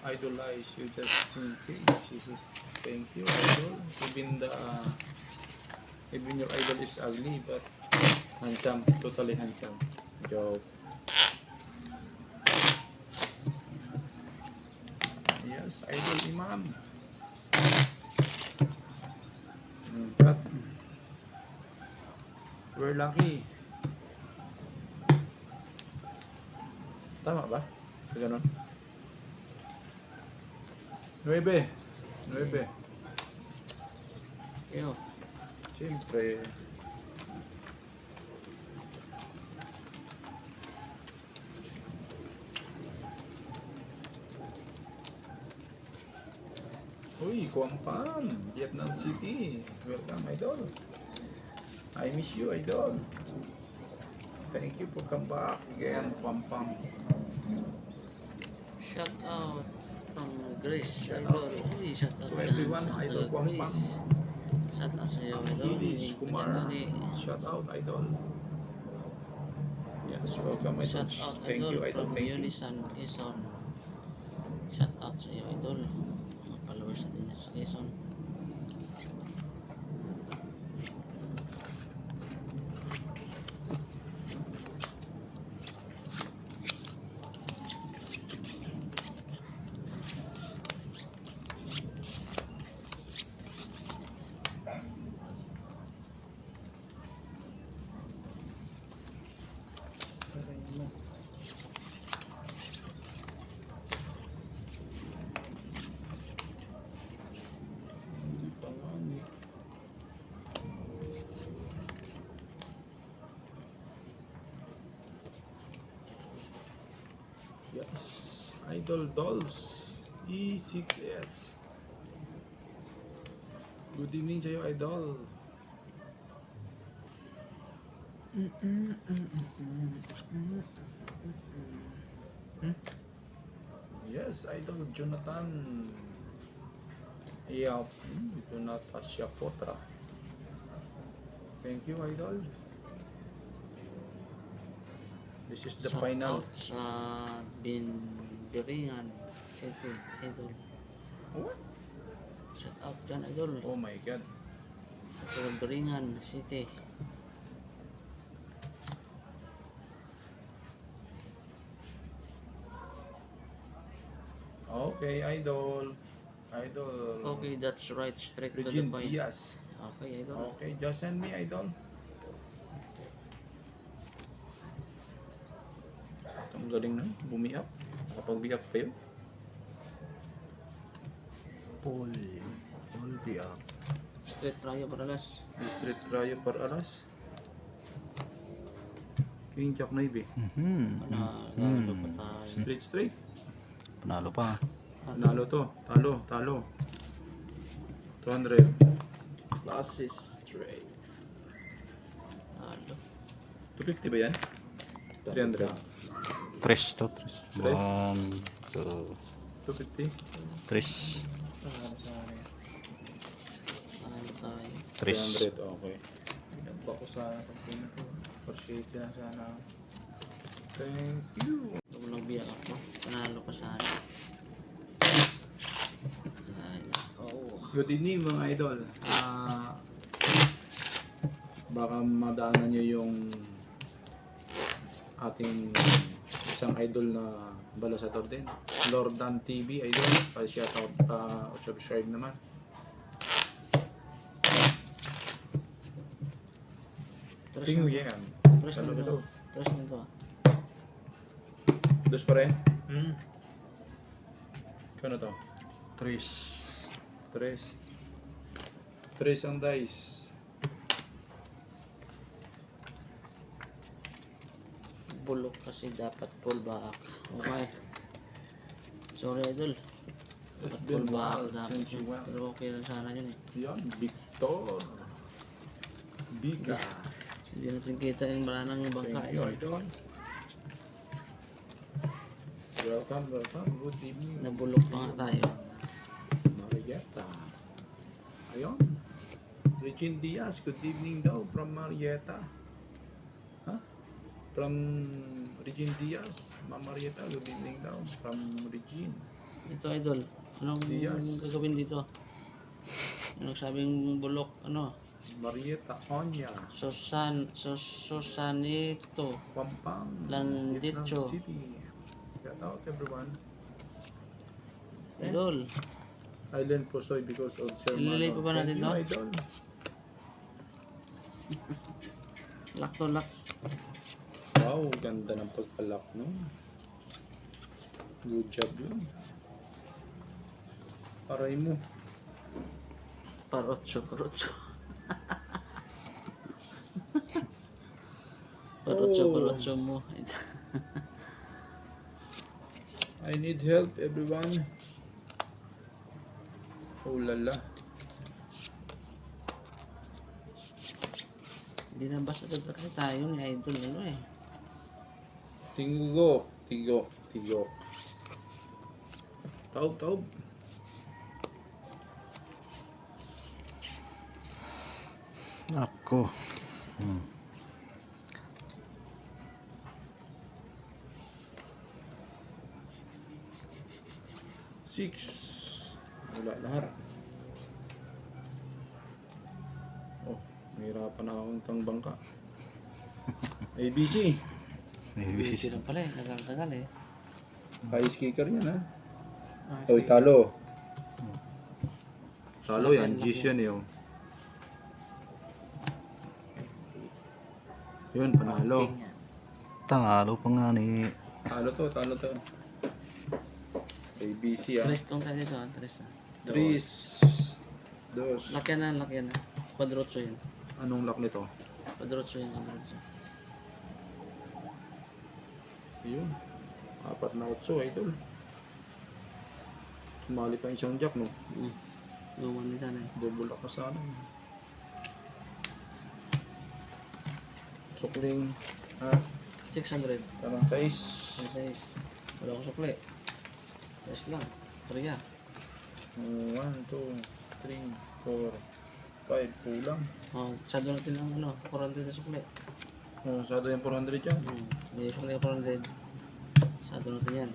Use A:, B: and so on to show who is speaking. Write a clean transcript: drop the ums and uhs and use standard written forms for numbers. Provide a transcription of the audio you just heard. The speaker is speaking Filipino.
A: idolize you just in case. Thank you, idol. Even your idol is ugly, but handsome, totally handsome. Joke. Yes, idol Imam. Cut. We're lucky. Tama ba? Ganun. 9. 9.
B: Yo.
A: Siyempre. Uy, Kuampan, Vietnam City. Welcome, idol. I miss you, idol. Thank you for come back again, Kuampan.
B: Shout out from Grace,
A: Shout
B: idol.
A: out
B: Uy, shout out
A: to
B: dyan
A: everyone,
B: sa
A: idol
B: taga
A: Kuampan.
B: Grace. Shout out sa iyo, idol.
A: Ilis Kumar.
B: Kunyari.
A: Shout out, idol. Yes, welcome, idol.
B: Shout out,
A: Thank
B: idol,
A: you, idol.
B: from
A: Thank you.
B: Unisan, Quezon. Shout out sa iyo, idol. Mga followers natin yan sa Quezon. Yes, Idol Dolls E6S. Good evening sa'yo, Idol. Yes, Idol Jonathan. Yeah, Jonathan Shapotra. Thank you, Idol. This is the Shout
A: final.
B: out sa Biringan City, idol.
A: What?
B: Shout out dyan, idol.
A: Oh my God.
B: Sa Biringan City.
A: Okay, Idol. Idol.
B: Okay, that's right. Straight to the
A: Regine
B: point.
A: Diaz.
B: Okay, idol.
A: Okay, just send me, Idol. Ang galing na, bumi-up. Nakapag-bi-up kayo.
C: Paul Biak.
B: Straight tayo para las.
A: Street Cryo par aras. King Jack Navy.
B: Panalo pa tayo.
A: Straight.
C: Panalo pa.
A: Panalo to. Talo. 200. Classes straight.
B: Panalo.
A: 250 ba yan? 300.
C: Tres to. Tres.
A: Tres?
C: 1, 2,
A: 250.
C: 3.
B: Panalo tayo.
C: 3.
A: 300. Okay. Binaba ko sa pagpino ko. Appreciate na sana. Thank you.
B: Kung nagbiyak ako, panalo ka sana. Ay,
A: Good evening mga idol. Baka madaanan nyo yung ating isang idol na balasador din. Lordan TV idol. Pa-shoutout, subscribe naman.
B: Tres
A: Tingnan
B: na
A: yan.
B: Tres
A: Ano
B: na
A: ba
B: to.
A: to?
B: Tres na to.
A: Dos pa rin? Kano to?
C: 3.
A: 3 ang dice.
B: Bulok kasi dapat pull back. Okay. Sorry, idol. Dapat pull back dapat yun. Pero okay lang sana yun eh.
A: Yan, Victor. Biga.
B: Hindi natin kita yung maranang bangka
A: Thank you,
B: yun.
A: idol. Welcome. Good evening.
B: Nabulok pa nga tayo.
A: Marietta. Ayun. Regine Diaz, good evening daw from Marietta. Huh? From Regine Diaz, Ma'am Marietta, good evening daw from Regine.
B: Ito, idol. Anong
A: Diaz.
B: gagawin dito? Yung nagsabing bulok, ano?
A: Marietta Onya.
B: Susanito.
A: Pampang.
B: Landitcho.
A: Vietnam City. Shout out everyone.
B: Idol.
A: Island Pusoy because of
B: Ililay pa ba natin to?
A: Idol.
B: Lock to lock.
A: Wow, ganda ng pagpalak no. Good job yun. Aray mo.
B: Parotso. Parotso, parotso mo.
A: I need help everyone. Oh lala.
B: Hindi na basta kasi tayo ni idol. Ano eh.
A: Tigo. Taob.
C: Ako.
A: 6. Wala lahat. Oh, mahirapan na akong tang bangka. ABC.
C: Maybe.
B: Busy lang pala eh. Tagal eh.
A: Ice kicker yan ha.
B: Ah,
A: Oy, talo. Talo
B: Laki,
A: yan.
B: laki.
A: G's yan yun. Yun, panalo.
C: Tangalo pa nga ni.
A: Talo to. ABC ah.
B: Tres tong tayo dito. Tres.
A: 3, 2.
B: Lakyan na. Quadrotso yun.
A: Anong lock nito?
B: Quadrotso.
A: Yun. 4 na 8, idol. Sumali pa yung isang jack, no?
B: Luman din sana eh.
A: Double lock na sana. Sukling. Ha?
B: 600.
A: Tamang size.
B: Ang size. Wala ko sukli. Size lang. 3 ah.
A: 1, 2, 3, 4, 5. Kulang.
B: Oh, masyado natin ang ano, 400 na sukli.
A: Masyado yung 400 yan.
B: May sukli 400. Masyado natin yan.